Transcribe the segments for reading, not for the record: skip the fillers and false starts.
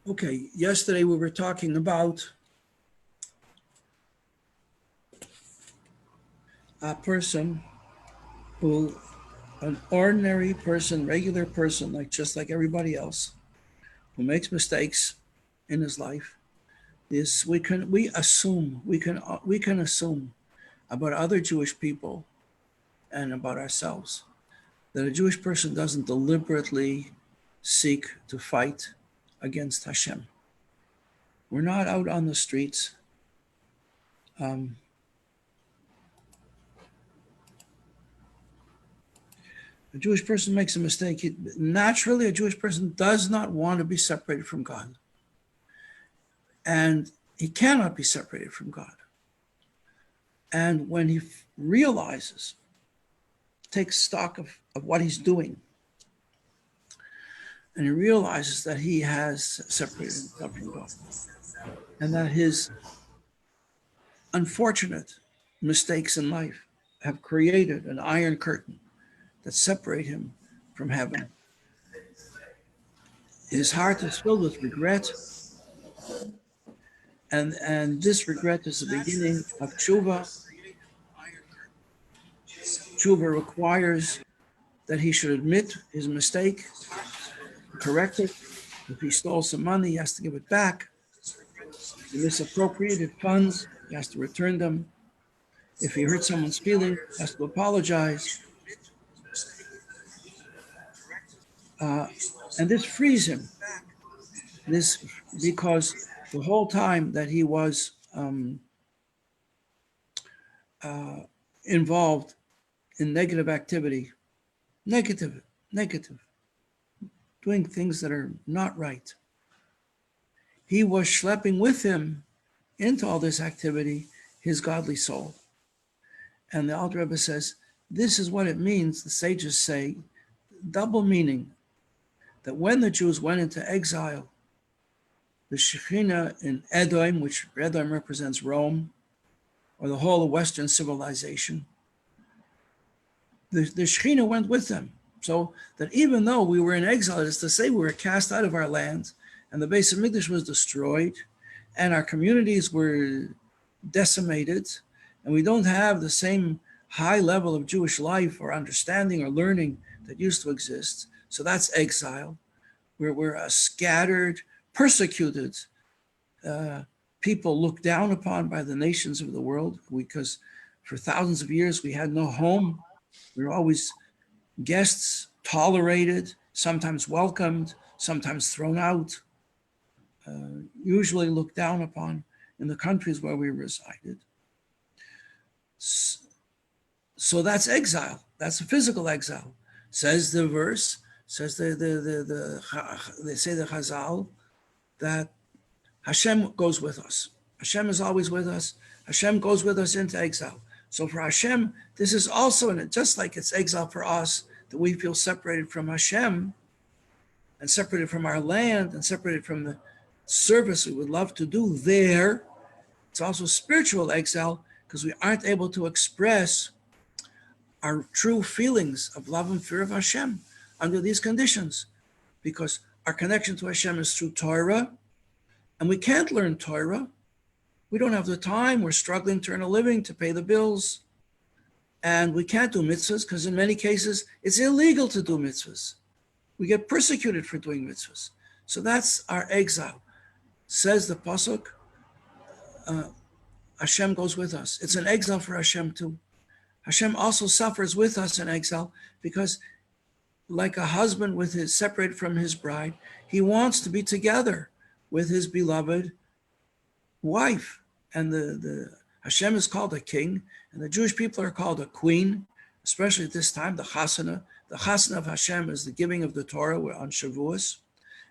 Okay, yesterday we were talking about a person who, an ordinary person, regular person, just like everybody else, who makes mistakes in his life. Is we can assume about other Jewish people and about ourselves that a Jewish person doesn't deliberately seek to fight against Hashem. We're not out on the streets. A Jewish person makes a mistake. Naturally, a Jewish person does not want to be separated from God. And he cannot be separated from God. And when he realizes, takes stock of what he's doing, and he realizes that he has separated himself from God, and that his unfortunate mistakes in life have created an iron curtain that separate him from heaven. His heart is filled with regret, and this regret is the beginning of tshuva. Tshuva requires that he should admit his mistake, correct it. If he stole some money, he has to give it back. If he misappropriated funds, he has to return them. If he hurt someone's feelings, he has to apologize. And this frees him. This because the whole time that he was involved in negative activity, negative, doing things that are not right, he was schlepping with him into all this activity his godly soul. And the Alter Rebbe says, this is what it means, the sages say, double meaning, that when the Jews went into exile, the Shekhinah in Edom, which Edom represents Rome, or the whole of Western civilization, the Shekhinah went with them. So that even though we were in exile, it's to say we were cast out of our land, and the Beis Hamikdash was destroyed, and our communities were decimated, and we don't have the same high level of Jewish life or understanding or learning that used to exist. So that's exile. We're a scattered, persecuted people looked down upon by the nations of the world, because for thousands of years we had no home. We were always guests, tolerated, sometimes welcomed, sometimes thrown out, usually looked down upon in the countries where we resided. So that's exile. That's a physical exile. Says the verse, says they say the Chazal, that Hashem goes with us. Hashem is always with us. Hashem goes with us into exile. So for Hashem, this is also, just like it's exile for us, that we feel separated from Hashem and separated from our land and separated from the service we would love to do there. It's also spiritual exile because we aren't able to express our true feelings of love and fear of Hashem under these conditions, because our connection to Hashem is through Torah, and we can't learn Torah. We don't have the time. We're struggling to earn a living, to pay the bills, and we can't do mitzvahs because in many cases it's illegal to do mitzvahs. We get persecuted for doing mitzvahs. So that's our exile. Says the pasuk, Hashem goes with us. It's an exile for Hashem too. Hashem also suffers with us in exile because, like a husband with his separated from his bride, he wants to be together with his beloved wife. And the Hashem is called a king, and the Jewish people are called a queen, especially at this time, the chasana. The chasana of Hashem is the giving of the Torah on Shavuos,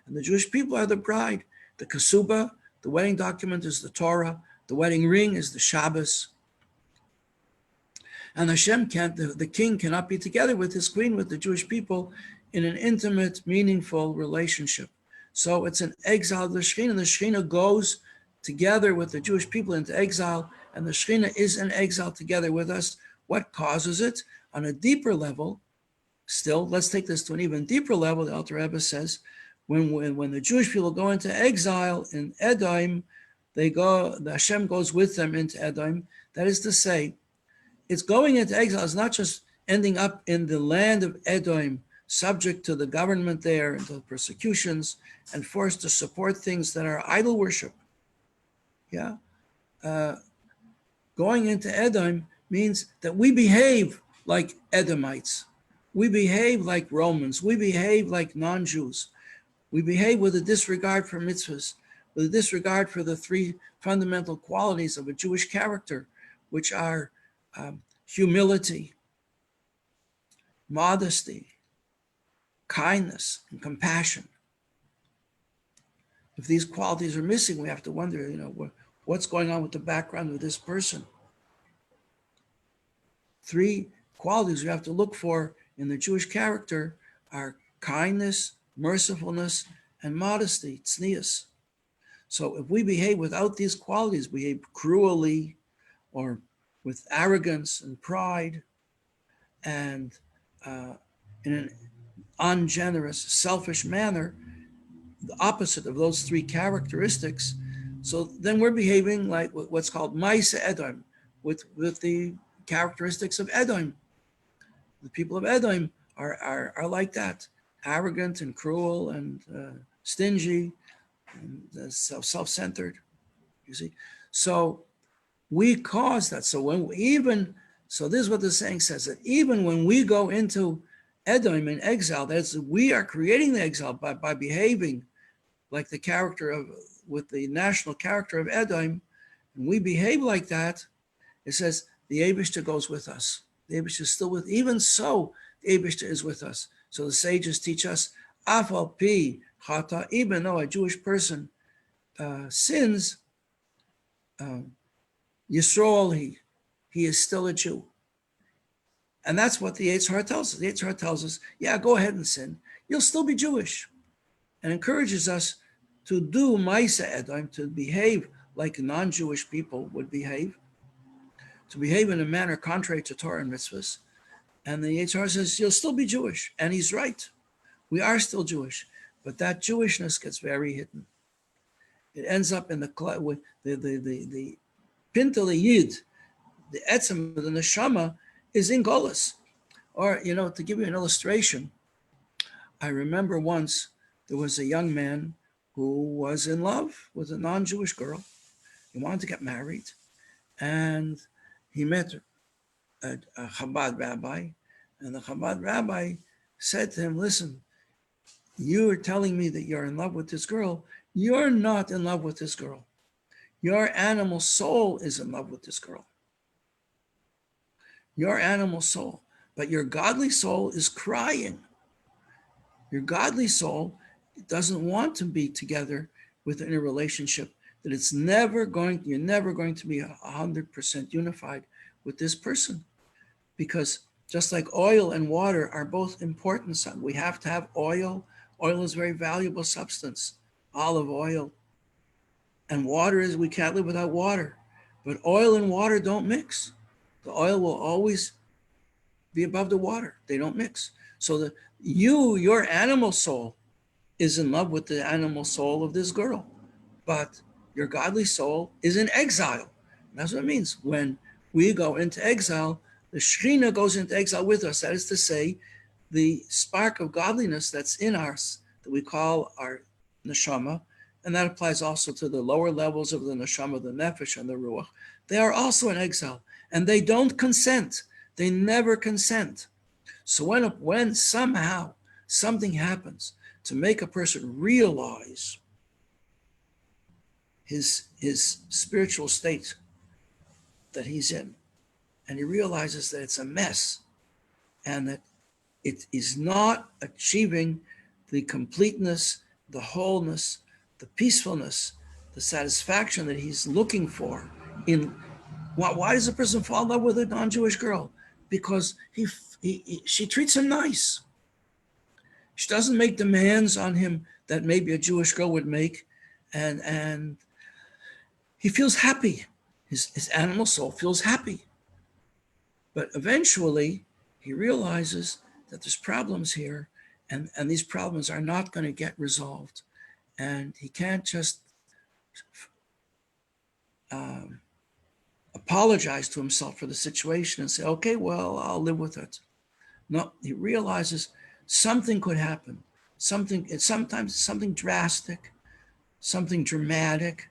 and the Jewish people are the bride. The kasuba, the wedding document, is the Torah. The wedding ring is the Shabbos. And Hashem the king cannot be together with his queen, with the Jewish people, in an intimate, meaningful relationship. So it's an exile of the Shekhinah. The Shekhinah goes together with the Jewish people into exile, and the Shekhinah is in exile together with us. What causes it? On a deeper level, still, let's take this to an even deeper level. The Alter Rebbe says, When the Jewish people go into exile in Edom, the Hashem goes with them into Edom. That is to say, it's going into exile. It's not just ending up in the land of Edom, subject to the government there and to persecutions and forced to support things that are idol worship. Yeah. Going into Edom means that we behave like Edomites. We behave like Romans. We behave like non-Jews. We behave with a disregard for mitzvahs, with a disregard for the three fundamental qualities of a Jewish character, which are humility, modesty, kindness, and compassion. If these qualities are missing, we have to wonder, what's going on with the background of this person? Three qualities we have to look for in the Jewish character are kindness, mercifulness, and modesty, tznius. So if we behave without these qualities, behave cruelly or with arrogance and pride and in an ungenerous, selfish manner, the opposite of those three characteristics, so then we're behaving like what's called Maisa Edom, with the characteristics of Edom. The people of Edom are like that, arrogant and cruel and stingy and self-centered, you see. So we cause that. So this is what the saying says, that even when we go into Edom in exile, we are creating the exile by behaving like the character with the national character of Edom, and we behave like that. It says the Eibishter goes with us. The Eibishter is still with. Even so, the Eibishter is with us. So the sages teach us, Afal pi chata, even though a Jewish person sins, Yisrael he is still a Jew. And that's what the Yetzer Hara tells us. The Yetzer Hara tells us, yeah, go ahead and sin. You'll still be Jewish. And encourages us to do Maisa Edom, to behave like non-Jewish people would behave, to behave in a manner contrary to Torah and mitzvahs. And the Yetzer Hara says, you'll still be Jewish. And he's right. We are still Jewish. But that Jewishness gets very hidden. It ends up in the Pintel Yid, the etzem, the neshama, is in Golas. Or, to give you an illustration, I remember once there was a young man who was in love with a non-Jewish girl. He wanted to get married. And he met a Chabad rabbi. And the Chabad rabbi said to him, listen, you are telling me that you're in love with this girl. You're not in love with this girl. Your animal soul is in love with this girl. Your animal soul. But your godly soul is crying. Your godly soul doesn't want to be together within a relationship, that you're never going to be 100% unified with this person. Because just like oil and water are both important, we have to have oil. Oil is a very valuable substance, olive oil. And we can't live without water. But oil and water don't mix. The oil will always be above the water. They don't mix. So your animal soul is in love with the animal soul of this girl. But your godly soul is in exile. And that's what it means. When we go into exile, the Shekhinah goes into exile with us. That is to say, the spark of godliness that's in us, that we call our neshama, and that applies also to the lower levels of the neshama, the nefesh and the ruach, they are also in exile. And they don't consent. They never consent. So when somehow something happens to make a person realize his spiritual state that he's in, and he realizes that it's a mess and that it is not achieving the completeness, the wholeness, the peacefulness, the satisfaction that he's looking for. Why does a person fall in love with a non-Jewish girl? Because she treats him nice. She doesn't make demands on him that maybe a Jewish girl would make, and he feels happy. His animal soul feels happy. But eventually, he realizes that there's problems here, And these problems are not going to get resolved. And he can't just apologize to himself for the situation and say, okay, well, I'll live with it. No, he realizes something could happen. Sometimes something drastic, something dramatic,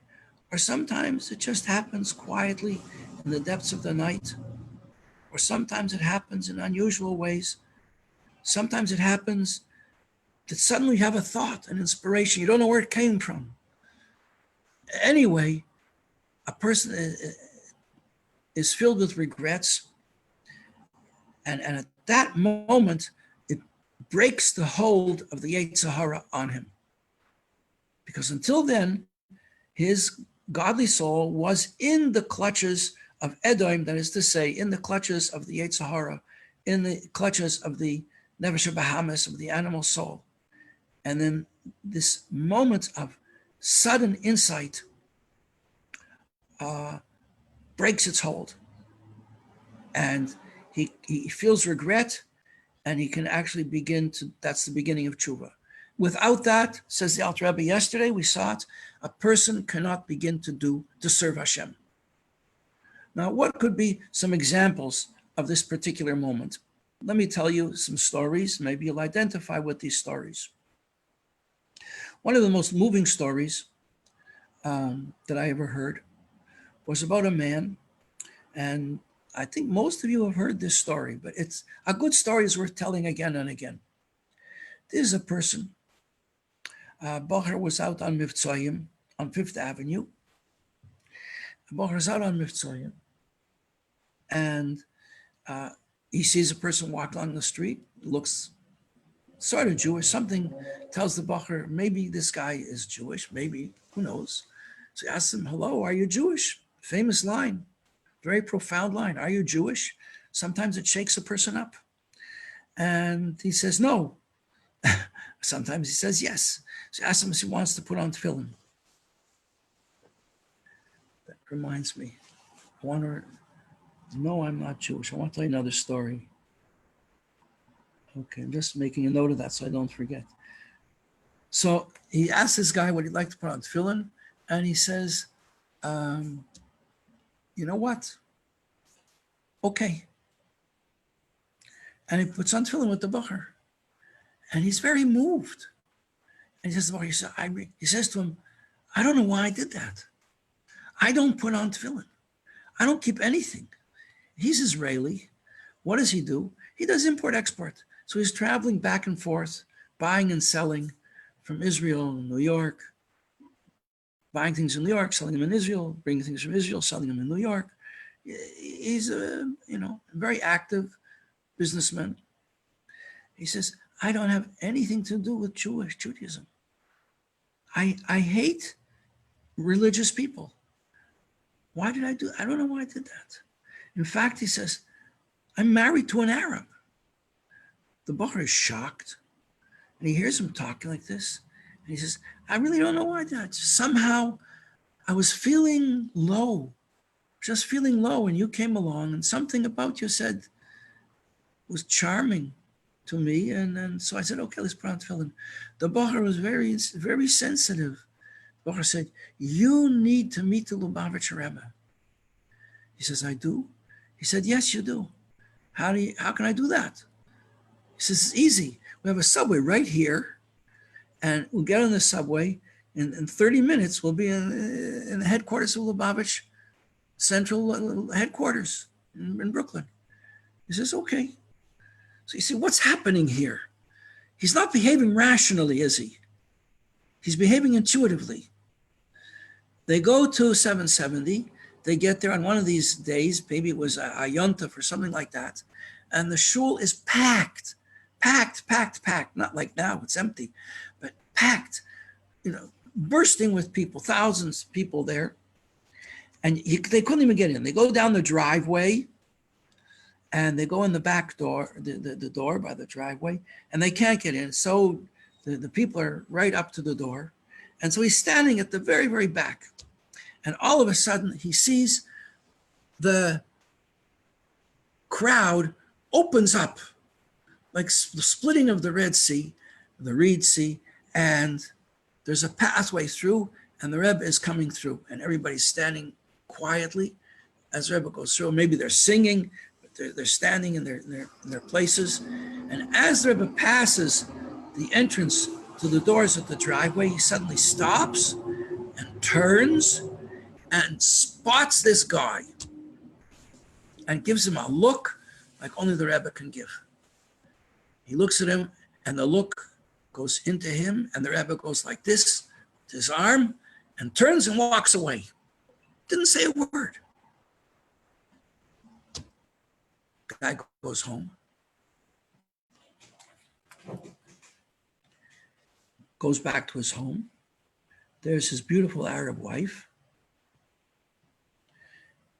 or sometimes it just happens quietly in the depths of the night, or sometimes it happens in unusual ways. Sometimes it happens that suddenly you have a thought, an inspiration. You don't know where it came from. Anyway, a person is filled with regrets, and at that moment, it breaks the hold of the Yetzer Hara on him. Because until then, his godly soul was in the clutches of Edom, that is to say, in the clutches of the Yetzer Hara, in the clutches of the Nefesh Bahamas, of the animal soul. And then this moment of sudden insight breaks its hold. And he feels regret, and he can actually begin to, that's the beginning of tshuva. Without that, says the Alter Rebbe yesterday, we saw it, a person cannot begin to serve Hashem. Now, what could be some examples of this particular moment? Let me tell you some stories. Maybe you'll identify with these stories. One of the most moving stories that I ever heard was about a man, and I think most of you have heard this story, but it's a good story is worth telling again and again. This is a person. Bocher was out on Mivtzoyim on 5th Avenue. Bocher is out on Mivtzoyim, and he sees a person walk along the street, looks sort of Jewish. Something tells the Bocher, maybe this guy is Jewish, maybe, who knows. So he asks him, hello, are you Jewish? Famous line, very profound line. Are you Jewish? Sometimes it shakes a person up. And he says, no. Sometimes he says yes. So he asks him if he wants to put on tefillin. That reminds me, no, I'm not Jewish. I want to tell you another story. Okay, I'm just making a note of that so I don't forget. So he asks this guy what he'd like to put on tefillin, and he says, you know what? Okay. And he puts on tefillin with the Bocher. And he's very moved. And he says to him, I don't know why I did that. I don't put on tefillin. I don't keep anything. He's Israeli. What does he do? He does import-export. So he's traveling back and forth, buying and selling from Israel, New York, buying things in New York, selling them in Israel, bringing things from Israel, selling them in New York. He's a very active businessman. He says, I don't have anything to do with Judaism. I hate religious people. Why did I do? I don't know why I did that. In fact, he says, I'm married to an Arab. The Bocher is shocked, and he hears him talking like this. And he says, I really don't know why I did that. Somehow I was feeling low, just feeling low, and you came along, and something about you said was charming to me. And then so I said, okay, let's put on tefillin. The Bocher was very, very sensitive. The Bocher said, you need to meet the Lubavitcher Rebbe. He says, I do? He said, yes, you do. How can I do that? He says, it's easy. We have a subway right here, and we'll get on the subway. In 30 minutes, we'll be in the headquarters of Lubavitch Central headquarters in Brooklyn. He says, okay. So you see, what's happening here? He's not behaving rationally, is he? He's behaving intuitively. They go to 770. They get there on one of these days. Maybe it was a Yontef or something like that. And the shul is packed. Not like now, it's empty, but packed, bursting with people, thousands of people there. And they couldn't even get in. They go down the driveway, and they go in the back door, the door by the driveway, and they can't get in. So the people are right up to the door. And so he's standing at the very, very back. And all of a sudden, he sees the crowd opens up, like the splitting of the Red Sea, the Reed Sea, and there's a pathway through, and the Rebbe is coming through, and everybody's standing quietly as the Rebbe goes through. Maybe they're singing, but they're standing in their places. And as the Rebbe passes the entrance to the doors of the driveway, he suddenly stops and turns and spots this guy and gives him a look like only the Rebbe can give. He looks at him, and the look goes into him, and the Rebbe goes like this with his arm and turns and walks away. Didn't say a word. The guy goes home, goes back to his home. There's his beautiful Arab wife.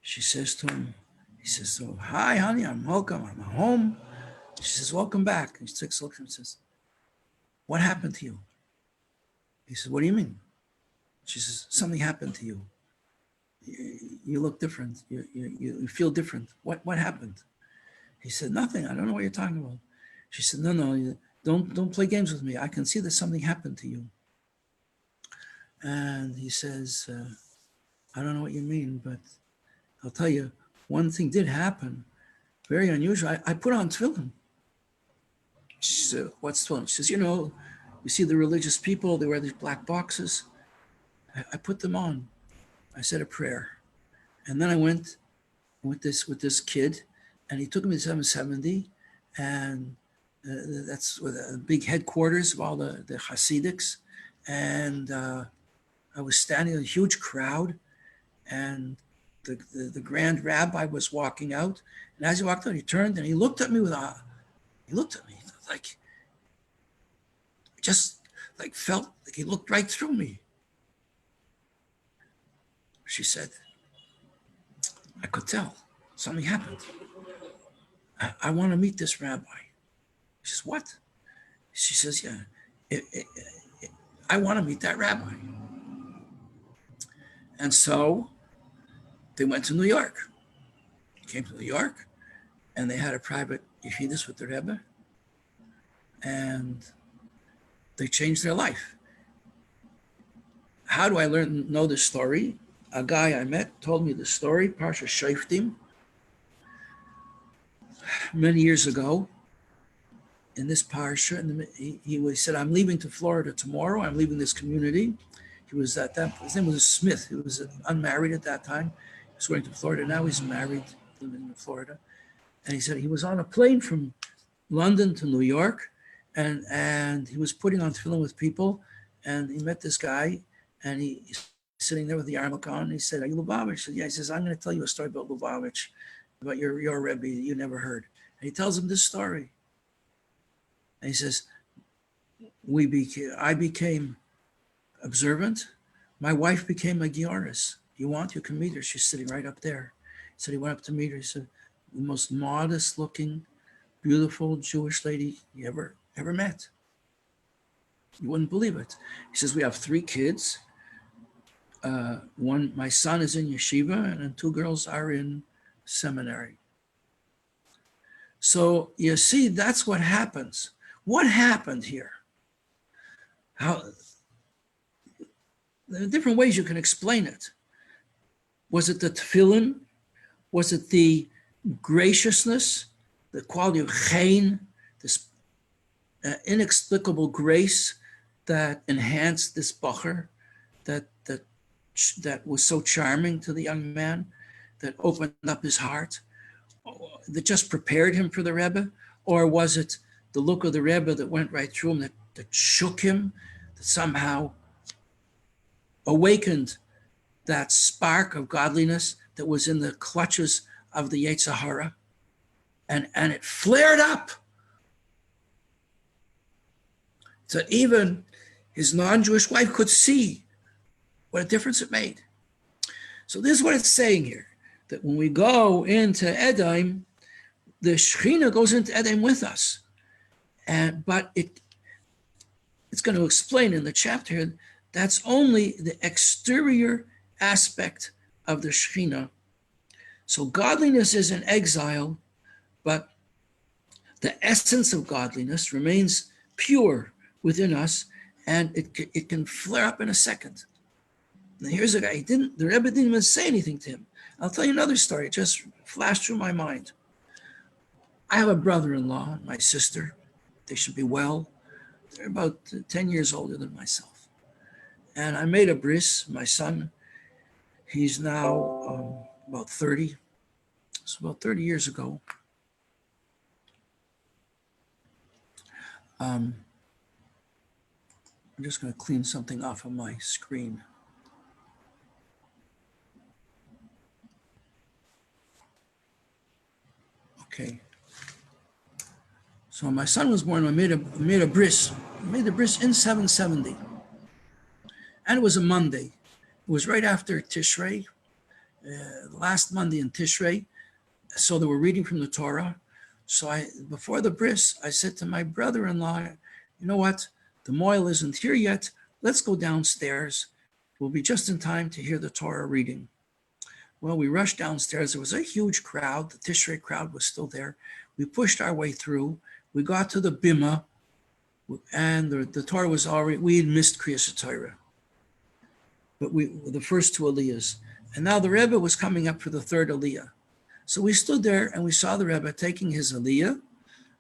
She says to him, he says, so, hi, honey, I'm welcome. I'm home. She says, welcome back. And she takes a look at him and says, what happened to you? He says, what do you mean? She says, something happened to you. You look different. You feel different. What happened? He said, nothing. I don't know what you're talking about. She said, no, don't play games with me. I can see that something happened to you. And he says, I don't know what you mean, but I'll tell you, one thing did happen, very unusual. I put on tefillin. She said, what's tefillin? She says, you see the religious people, they wear these black boxes. I put them on. I said a prayer. And then I went with this kid, and he took me to 770, and that's with a big headquarters of all the Hasidics. And I was standing in a huge crowd, and the grand rabbi was walking out. And as he walked out, he turned and he looked at me like, just like felt like he looked right through me. She said, I could tell something happened. I want to meet this rabbi. She says, what? She says, yeah, I want to meet that rabbi. And so they went to New York. He came to New York, and they had a private yeshidus with the Rebbe, and they changed their life. How do I know this story? A guy I met told me the story, Parsha Shoftim, many years ago. In this parsha, and he said, I'm leaving to Florida tomorrow. I'm leaving this community. He was his name was Smith. He was unmarried at that time. He was going to Florida. Now he's married, living in Florida. And he said he was on a plane from London to New York, and he was putting on tefillin with people, and he met this guy, and he's sitting there with the yarmulke on. And he said, are you Lubavitch? He said, yeah. He says, I'm going to tell you a story about Lubavitch, about your Rebbe that you never heard. And he tells him this story. And he says, I became observant. My wife became a Gioris. You can meet her. She's sitting right up there. He said he went up to meet her. He said, the most modest looking, beautiful Jewish lady you ever met. You wouldn't believe it. He says, we have 3 kids. My son is in yeshiva, and 2 girls are in seminary. So you see, that's what happens. What happened here? There are different ways you can explain it. Was it the tefillin? Was it the graciousness, the quality of chen, this inexplicable grace that enhanced this bacher, that was so charming to the young man, that opened up his heart, that just prepared him for the Rebbe? Or was it the look of the Rebbe that went right through him, that shook him, that somehow awakened that spark of godliness that was in the clutches of the Yetzer Hara, and it flared up so even his non-Jewish wife could see what a difference it made. So this is what it's saying here, that when we go into Edom, the Shekhinah goes into Edom with us. But it's going to explain in the chapter that's only the exterior aspect of the Shekhinah. So godliness is in exile, but the essence of godliness remains pure within us, and it can flare up in a second. Now here's a guy, the Rebbe didn't even say anything to him. I'll tell you another story. It just flashed through my mind. I have a brother-in-law and my sister. They should be well. They're about 10 years older than myself. And I made a bris. My son, he's now about 30. It's about 30 years ago. I'm just going to clean something off of my screen. Okay. So my son was born. I made a bris. I made the bris in 770, and it was a Monday. It was right after Tishrei, the last Monday in Tishrei. So they were reading from the Torah. So before the bris, I said to my brother-in-law, "You know what? The moil isn't here yet. Let's go downstairs. We'll be just in time to hear the Torah reading." Well, we rushed downstairs. There was a huge crowd. The Tishrei crowd was still there. We pushed our way through. We got to the bima, and the Torah was already, we had missed Kriyas Torah. But the first two Aliyahs. And now the Rebbe was coming up for the third Aliyah. So we stood there and we saw the Rebbe taking his Aliyah.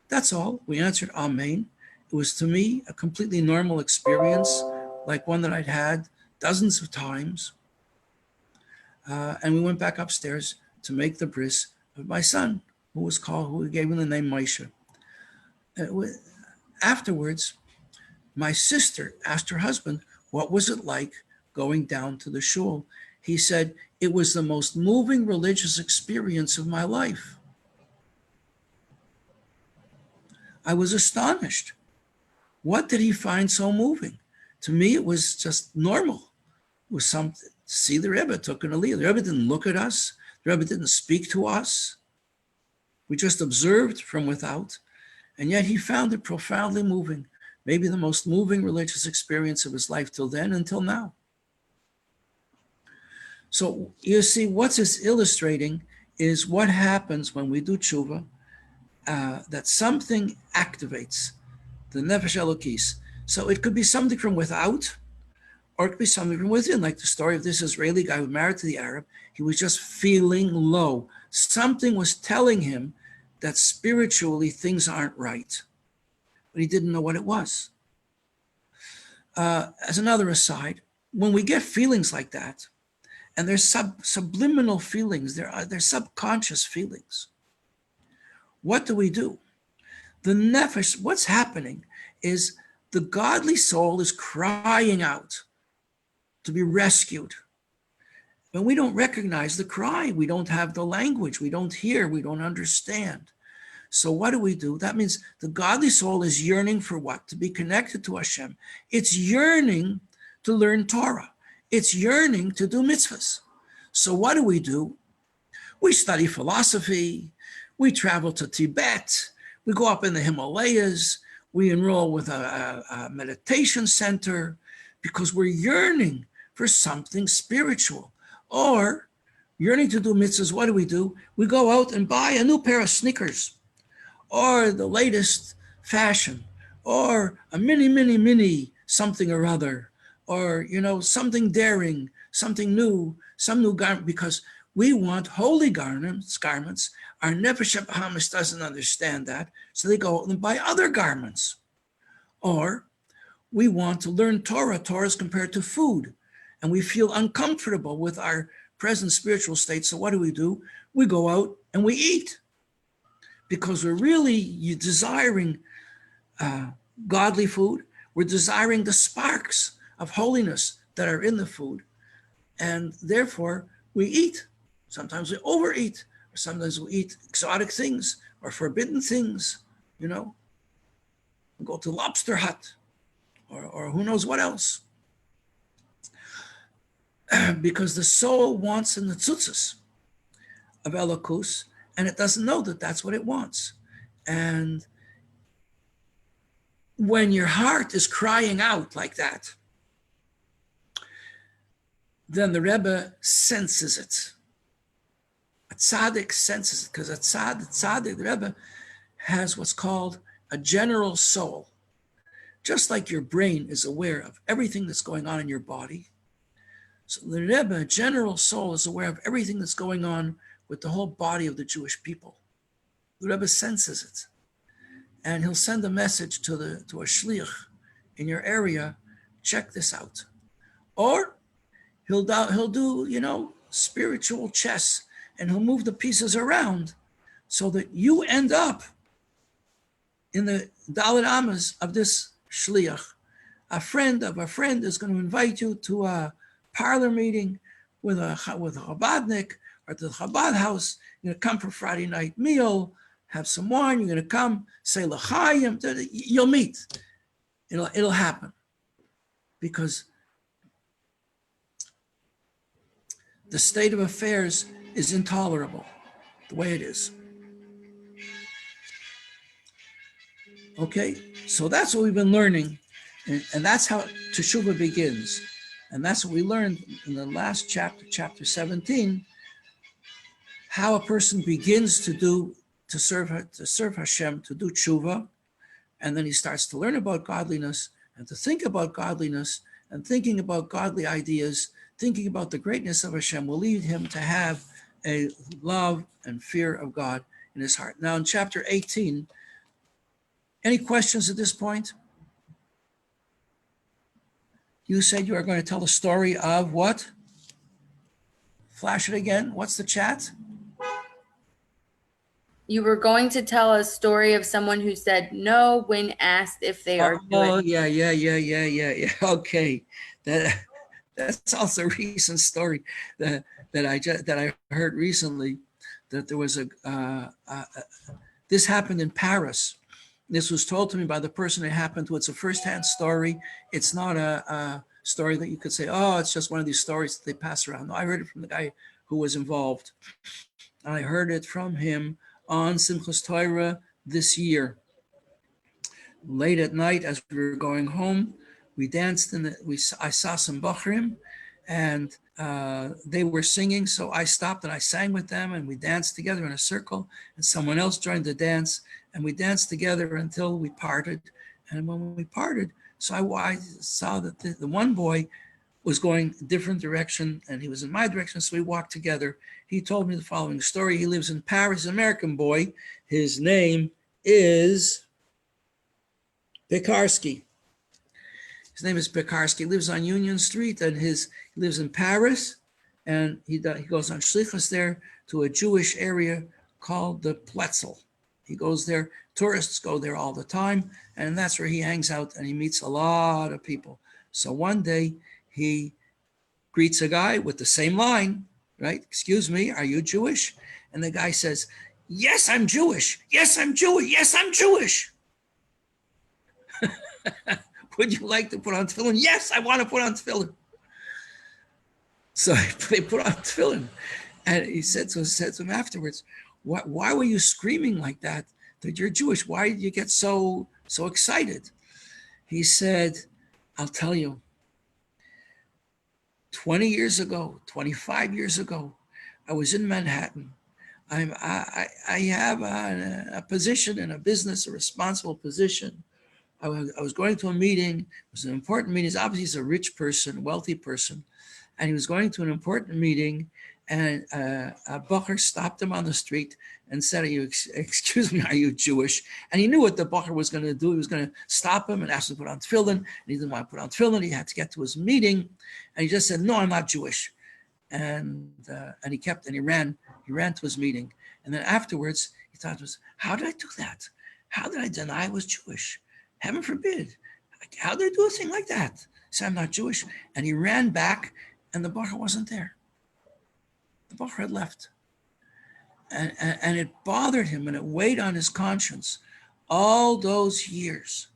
That's all. We answered Amen. It was to me a completely normal experience, like one that I'd had dozens of times. And we went back upstairs to make the bris of my son, who we gave him the name Moshe. Afterwards, my sister asked her husband, what was it like going down to the shul? He said, it was the most moving religious experience of my life. I was astonished. What did he find so moving? To me, it was just normal. It was something. See, the Rebbe took an Aliyah. The Rebbe didn't look at us. The Rebbe didn't speak to us. We just observed from without. And yet he found it profoundly moving, maybe the most moving religious experience of his life till then until now. So you see, what's this illustrating is what happens when we do tshuva, that something activates the nefesh elokis. So it could be something from without, or it could be something from within, like the story of this Israeli guy who married to the Arab. He was just feeling low. Something was telling him that spiritually things aren't right, but he didn't know what it was. As another aside, when we get feelings like that, and they're subliminal feelings, they're subconscious feelings, what do? The nefesh, what's happening is the godly soul is crying out to be rescued. But we don't recognize the cry. We don't have the language. We don't hear. We don't understand. So what do? That means the godly soul is yearning for what? To be connected to Hashem. It's yearning to learn Torah. It's yearning to do mitzvahs. So what do? We study philosophy. We travel to Tibet. We go up in the Himalayas. We enroll with a meditation center because we're yearning for something spiritual. Or yearning to do mitzvahs, what do? We go out and buy a new pair of sneakers, or the latest fashion, or a mini something or other, or something daring, something new, some new garment, because we want holy garments. Our nefesh habahamis doesn't understand that, so they go out and buy other garments. Or we want to learn Torah. Torah is compared to food, and we feel uncomfortable with our present spiritual state. So what do? We go out and we eat, because we're really desiring godly food. We're desiring the sparks of holiness that are in the food, and therefore we eat. Sometimes we overeat, or sometimes we eat exotic things or forbidden things. We go to Lobster Hut, or who knows what else. Because the soul wants in the tzutzis of Elokus, and it doesn't know that that's what it wants. And when your heart is crying out like that, then the Rebbe senses it. A tzaddik senses it, because a tzaddik, the Rebbe, has what's called a general soul. Just like your brain is aware of everything that's going on in your body, so the Rebbe, general soul, is aware of everything that's going on with the whole body of the Jewish people. The Rebbe senses it. And he'll send a message to a shliach in your area, check this out. Or he'll do, spiritual chess, and he'll move the pieces around so that you end up in the Dalet Amas of this shliach. A friend of a friend is going to invite you to a parlor meeting with a Chabadnik or to the Chabad house. You're going to come for Friday night meal, have some wine. You're going to come, say l'chaim. You'll meet. It'll happen because the state of affairs is intolerable the way it is. Okay, so that's what we've been learning, and that's how Teshuvah begins. And that's what we learned in the last chapter, chapter 17, how a person begins to serve Hashem, to do Teshuvah, and then he starts to learn about godliness and to think about godliness, and thinking about godly ideas, thinking about the greatness of Hashem will lead him to have a love and fear of God in his heart. Now in chapter 18, any questions at this point? You said you are going to tell the story of what? Flash it again. What's the chat? You were going to tell a story of someone who said no when asked if they are Jewish. Oh, yeah. Okay. That's also a recent story that I heard recently, that there was this happened in Paris. This was told to me by the person it happened to. It's a firsthand story. It's not a story that you could say, oh, it's just one of these stories that they pass around. No, I heard it from the guy who was involved. I heard it from him on Simchas Torah this year. Late at night, as we were going home, we danced I saw some Bachrim, and they were singing. So I stopped and I sang with them, and we danced together in a circle, and someone else joined the dance, and we danced together until we parted. And when we parted, so I saw that the one boy was going a different direction, and he was in my direction, so we walked together. He told me the following story. He lives in Paris, an American boy. His name is Pekarsky. His name is Pekarsky. He lives on Union Street, and he lives in Paris, and he goes on shlichus there to a Jewish area called the Pletzel. He goes there. Tourists go there all the time, and that's where he hangs out, and he meets a lot of people. So one day he greets a guy with the same line, right? Excuse me, are you Jewish? And the guy says, yes, I'm Jewish. Yes, I'm Jewish. Yes, I'm Jewish. Would you like to put on tefillin? Yes, I want to put on tefillin. So they put on tefillin. And he said to him afterwards, why were you screaming like that you're Jewish? Why did you get so excited? He said, I'll tell you, 20 years ago, 25 years ago, I was in Manhattan. I have a position in a business, a responsible position. I was going to a meeting. It was an important meeting. Obviously, he's a rich person, wealthy person. And he was going to an important meeting, and a bacher stopped him on the street and said, excuse me, are you Jewish? And he knew what the bacher was going to do. He was going to stop him and ask him to put on tefillin. And he didn't want to put on tefillin. He had to get to his meeting. And he just said, no, I'm not Jewish. And he ran to his meeting. And then afterwards, he thought, how did I do that? How did I deny I was Jewish? Heaven forbid. How did I do a thing like that? Say, I'm not Jewish. And he ran back, and the bacher wasn't there. The bacher had left. And it bothered him, and it weighed on his conscience all those years.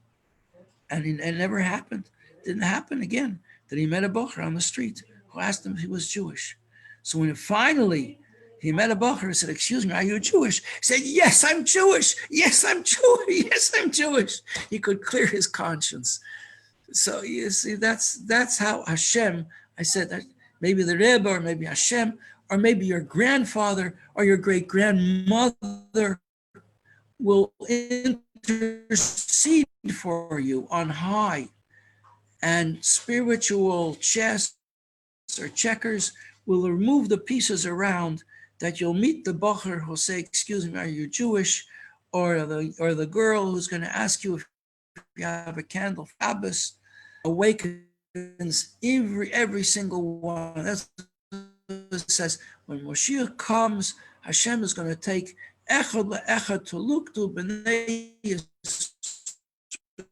And it never happened. It didn't happen again that he met a bacher on the street who asked him if he was Jewish. So when finally he met a bacher who said, excuse me, are you Jewish? He said, yes, I'm Jewish. Yes, I'm Jewish. Yes, I'm Jewish. He could clear his conscience. So you see, that's how Hashem, I said that maybe the Rebbe, or maybe Hashem, or maybe your grandfather or your great-grandmother will intercede for you on high, and spiritual chess or checkers will remove the pieces around, that you'll meet the bocher who'll say, excuse me, are you Jewish? Or the girl who's going to ask you if you have a candle for Shabbos. Awakens every single one. That's what it says. When Moshiach comes, Hashem is going to take echad le'echad to look to b'nei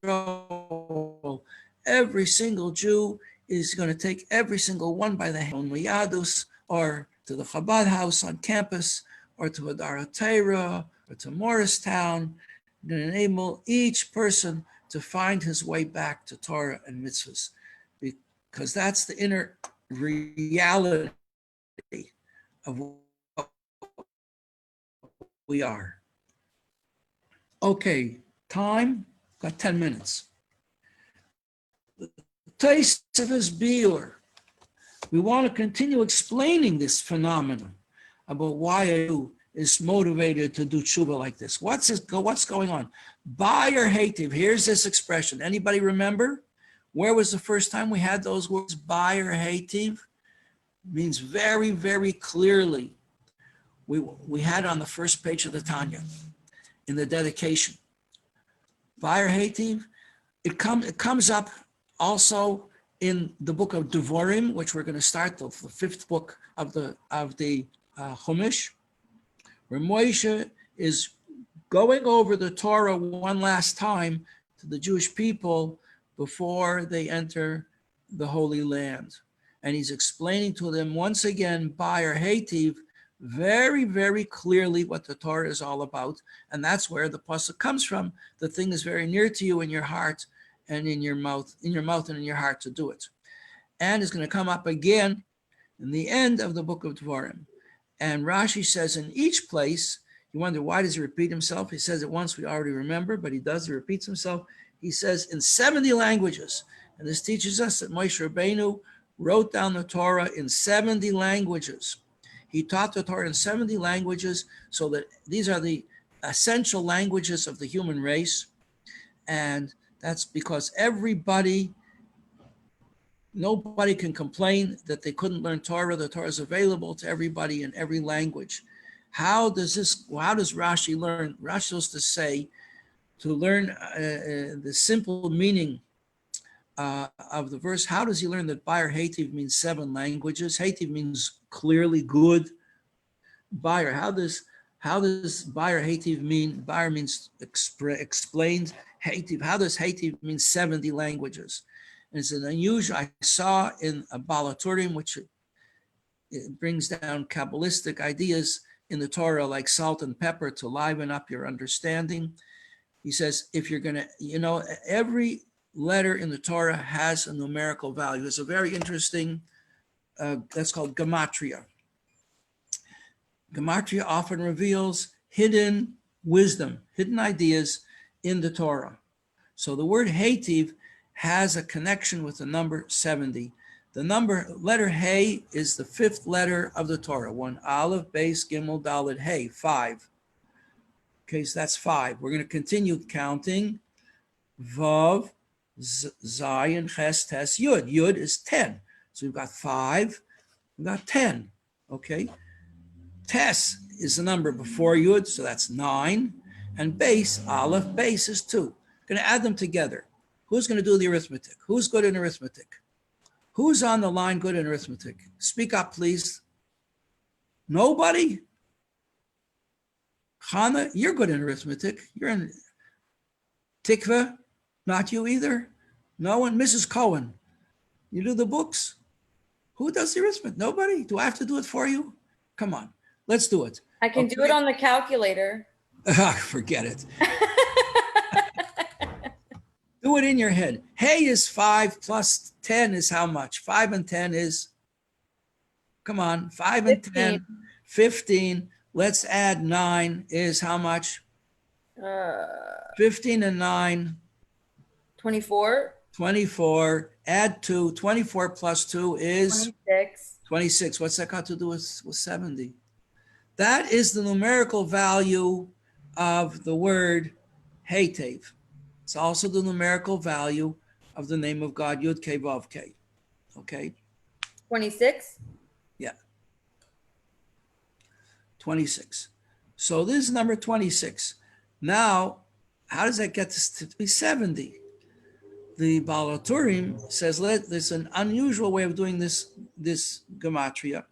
Yisrael. Every single Jew is going to take every single one by the hand, Yadus, or to the Chabad house on campus, or to Hadar Torah, or to Morristown, and enable each person to find his way back to Torah and mitzvahs, because that's the inner reality of what we are. Okay, time, got 10 minutes. The taste of his biur. We want to continue explaining this phenomenon about why a Jew is motivated to do tshuva like this. What's going on? Biur hativ. Here's this expression. Anybody remember? Where was the first time we had those words? Biur hativ means very, very clearly. We had it on the first page of the Tanya in the dedication. Biur hativ. It comes up also in the book of Devarim, which we're going to start, the fifth book of the Chumash, where Moshe is going over the Torah one last time to the Jewish people before they enter the Holy Land. And he's explaining to them once again, Biur hativ, very, very clearly what the Torah is all about. And that's where the pasuk comes from. The thing is very near to you in your heart and in your mouth and in your heart to do it. And it's going to come up again in the end of the book of Devarim. And Rashi says in each place, you wonder, why does he repeat himself? He says it once, we already remember, but he repeats himself. He says in 70 languages. And this teaches us that Moshe Rabbeinu wrote down the Torah in 70 languages. He taught the Torah in 70 languages, so that these are the essential languages of the human race. And that's because nobody can complain that they couldn't learn Torah. The Torah is available to everybody in every language. How does Rashi learn? Rashi used to say, to learn the simple meaning of the verse, how does he learn that Biur hativ means 7 languages? Hativ means clearly good. Biur, how does Biur hativ mean? Biur means explained. Hativ, how does hativ mean 70 languages? And it's an unusual, I saw in a Balaturim, which it brings down Kabbalistic ideas in the Torah like salt and pepper to liven up your understanding. He says, if you're going to, every letter in the Torah has a numerical value. It's a very interesting, that's called gematria. Gematria often reveals hidden wisdom, hidden ideas in the Torah. So the word hativ has a connection with the number 70. The letter Hey is the 5th letter of the Torah. 1 Aleph, Beis, Gimel, Dalet, Hey, 5. Okay, so that's 5. We're going to continue counting. Vav, Zayin, Ches, Tes, Yud. Yud is 10. So we've got 5, we've got 10. Okay. Tes is the number before Yud, so that's 9. And Beis, Aleph, Beis is 2. Going to add them together. Who's going to do the arithmetic? Who's good in arithmetic? Who's on the line good in arithmetic? Speak up, please. Nobody? Chana, you're good in arithmetic. You're in Tikva. Not you either. No one. Mrs. Cohen, you do the books. Who does the arithmetic? Nobody? Do I have to do it for you? Come on, let's do it. I can do it on the calculator. Forget it. Do it in your head. Hey is 5 plus 10 is how much? 5 and 10 is, come on, 5 and 10, 15. Let's add 9 is how much? 15 and 9. 24. 24. Add 2. 24 plus 2 is? 26. 26. What's that got to do with 70? That is the numerical value of the word hatev. It's also the numerical value of the name of God, Yud Kei Vav Kei. Okay? 26. Yeah. 26. So this is number 26. Now, how does that get to be 70? The Baal HaTurim says there's an unusual way of doing this gematria.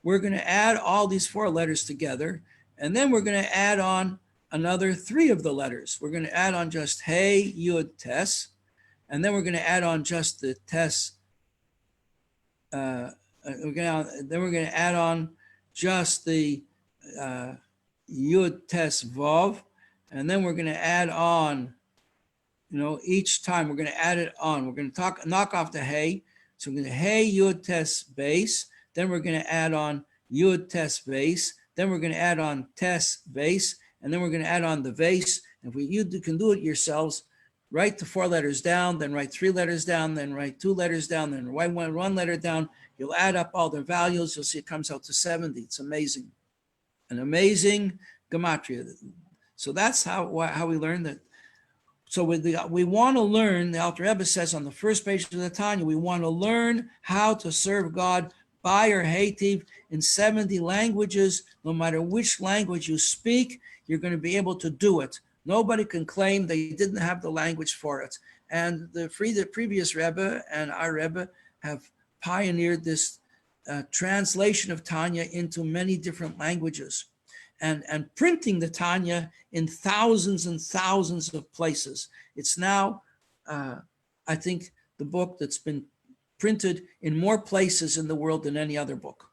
We're going to add all these 4 letters together, and then we're going to add on another 3 of the letters. We're going to add on just Hey, Yud, Tes, and then we're going to add on just the Tes. Then we're going to add on just the Yud, Tes, Vav, and then we're going to add on, each time we're going to add it on. We're going to knock off the Hey. So we're going to Hey, Yud, Tes, base. Then we're going to add on Yud, Tes, base. Then we're going to add on Tes, base. And then we're going to add on the vase. If you can do it yourselves, write the 4 letters down, then write 3 letters down, then write 2 letters down, then write one letter down. You'll add up all their values. You'll see it comes out to 70. It's amazing. An amazing gematria. So that's how we learn that. So we want to learn, the Alter Rebbe says on the first page of the Tanya, we want to learn how to serve God by or Hativ in 70 languages. No matter which language you speak, you're going to be able to do it. Nobody can claim they didn't have the language for it. And the previous Rebbe and our Rebbe have pioneered this translation of Tanya into many different languages. And printing the Tanya in thousands and thousands of places. It's now, I think, the book that's been printed in more places in the world than any other book.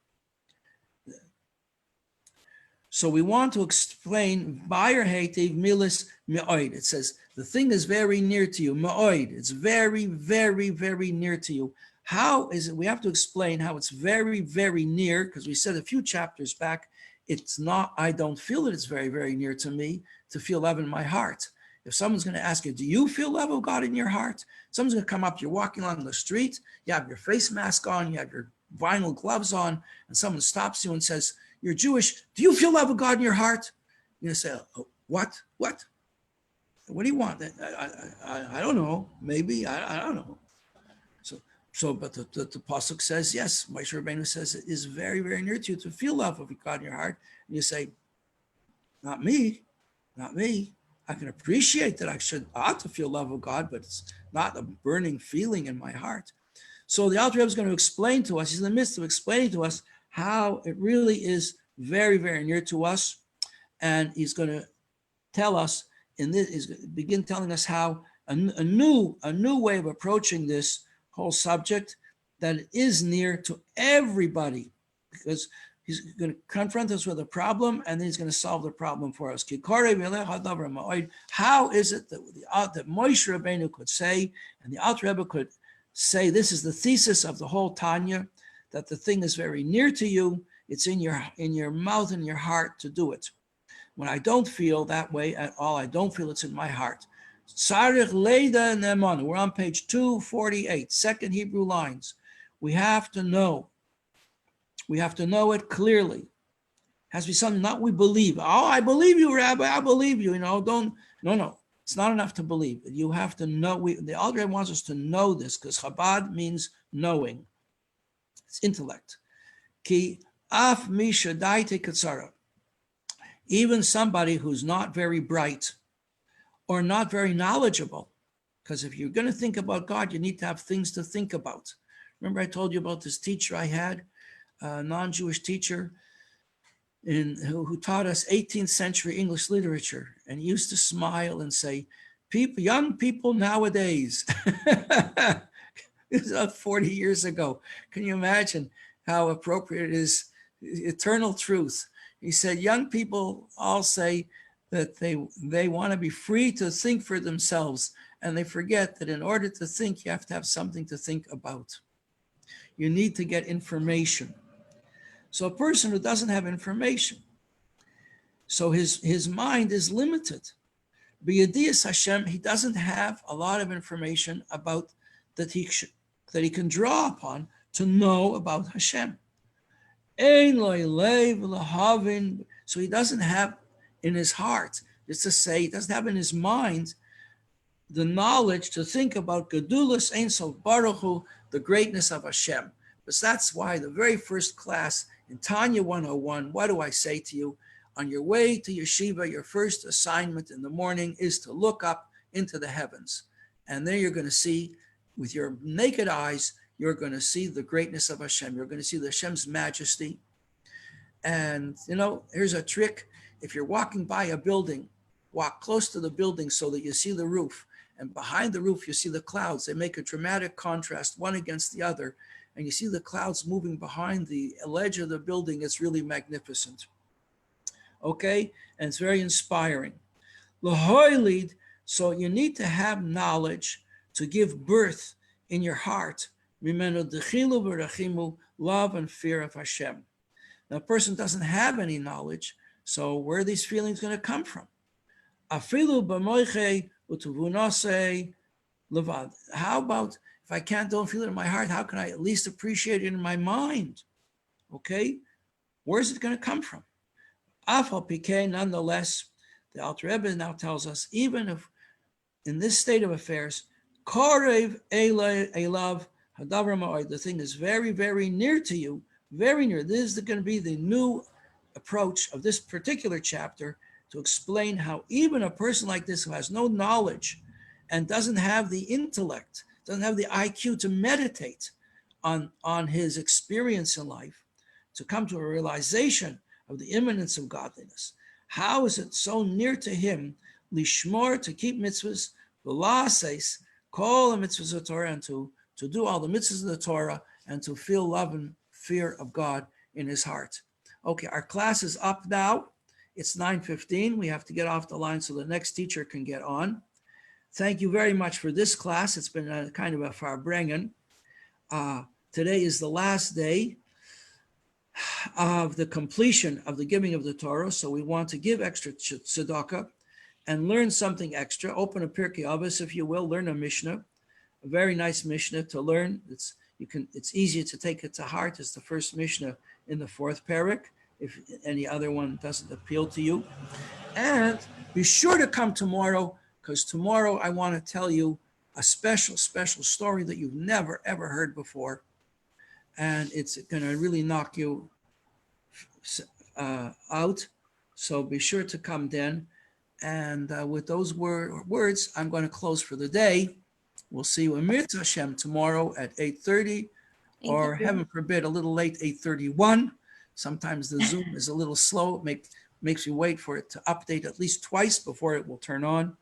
So we want to explain Bayer Hetiv Milis Me'oid. It says the thing is very near to you. Me'oid. It's very, very, very near to you. How is it? We have to explain how it's very, very near, because we said a few chapters back, it's not, I don't feel that it's very, very near to me to feel love in my heart. If someone's going to ask you, do you feel love of God in your heart? Someone's going to come up, you're walking along the street, you have your face mask on, you have your vinyl gloves on, and someone stops you and says, you're Jewish, do you feel love of God in your heart? You're going to say, oh, what? What do you want? I don't know. Maybe, I don't know. But the pasuk says, yes, Moshe Rabbeinu says it is very, very near to you to feel love of God in your heart. And you say, not me. I can appreciate that I ought to feel love of God, but it's not a burning feeling in my heart. So the Alter Rebbe is going to explain to us, he's in the midst of explaining to us how it really is very, very near to us. And he's going to tell us, he's going to begin telling us how a new way of approaching this whole subject, that it is near to everybody, because he's going to confront us with a problem and then he's going to solve the problem for us. How is it that Moshe Rabbeinu could say, and the Alter Rebbe could say, this is the thesis of the whole Tanya, that the thing is very near to you, it's in your mouth and your heart to do it. When I don't feel that way at all, I don't feel it's in my heart. Tzarich Leida Neman. We're on page 248, second Hebrew lines. We have to know. We have to know it clearly. It has to be something not we believe. Oh, I believe you, Rabbi. I believe you. No. It's not enough to believe. You have to know. The Alter Rebbe wants us to know this, because Chabad means knowing. It's intellect. Ki af mi shadaite katsara. Even somebody who's not very bright or not very knowledgeable, because if you're going to think about God, you need to have things to think about. Remember I told you about this teacher I had, a non-Jewish teacher who taught us 18th century English literature, and he used to smile and say, young people nowadays. This is 40 years ago. Can you imagine how appropriate it is? Eternal truth. He said, young people all say that they want to be free to think for themselves, and they forget that in order to think, you have to have something to think about. You need to get information. So a person who doesn't have information, so his mind is limited. B'yediyas Hashem, he doesn't have a lot of information about that he can draw upon to know about Hashem. So he doesn't have in his heart, just to say, he doesn't have in his mind the knowledge to think about Gedulas Ein Sof Baruch Hu, the greatness of Hashem. Because that's why the very first class in Tanya 101, what do I say to you? On your way to yeshiva, your first assignment in the morning is to look up into the heavens. And there you're going to see, with your naked eyes, you're going to see the greatness of Hashem. You're going to see the Hashem's majesty. And, here's a trick. If you're walking by a building, walk close to the building so that you see the roof. And behind the roof, you see the clouds. They make a dramatic contrast, one against the other. And you see the clouds moving behind the ledge of the building. It's really magnificent. Okay? And it's very inspiring. L'hoilid, so you need to have knowledge to give birth in your heart. Mimenu dechilu v'rachimu, love and fear of Hashem. Now, a person doesn't have any knowledge, so where are these feelings going to come from? Afilu b'moiche utuvunase levad. How about if I don't feel it in my heart, how can I at least appreciate it in my mind? Okay? Where's it going to come from? Afal Pikei, nonetheless, the Alter Rebbe now tells us, even if in this state of affairs, Korev Elav Hadavar Ma'od, the thing is very, very near to you, very near. This is going to be the new approach of this particular chapter to explain how even a person like this who has no knowledge and doesn't have the intellect, doesn't have the IQ to meditate on his experience in life, to come to a realization of the imminence of godliness. How is it so near to him, lishmor, to keep mitzvahs, v'la'aseis, call the mitzvahs of Torah, and to do all the mitzvahs of the Torah, and to feel love and fear of God in his heart. Okay, our class is up now. It's 9:15. We have to get off the line so the next teacher can get on. Thank you very much for this class. It's been a kind of a farbrengen. Today is the last day of the completion of the giving of the Torah. So we want to give extra tzedakah and learn something extra. Open a Pirkei Avos, if you will, learn a Mishnah, a very nice Mishnah to learn. It's easier to take it to heart. It's the first Mishnah in the 4th Perek, if any other one doesn't appeal to you. And be sure to come tomorrow, because tomorrow I want to tell you a special story that you've never, ever heard before. And it's going to really knock you out. So be sure to come then. And with those words, I'm going to close for the day. We'll see you in Mirza Hashem tomorrow at 8:30, or heaven forbid, a little late, 8:31. Sometimes the Zoom is a little slow. It makes you wait for it to update at least twice before it will turn on.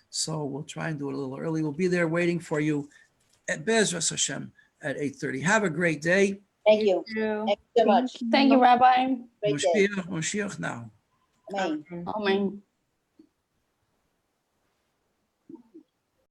So we'll try and do it a little early. We'll be there waiting for you at Bezras Hashem at 8:30. Have a great day. Thank you. Thank you so much. Thank you, Rabbi. Great day. Moshiach now. Amen. Amen.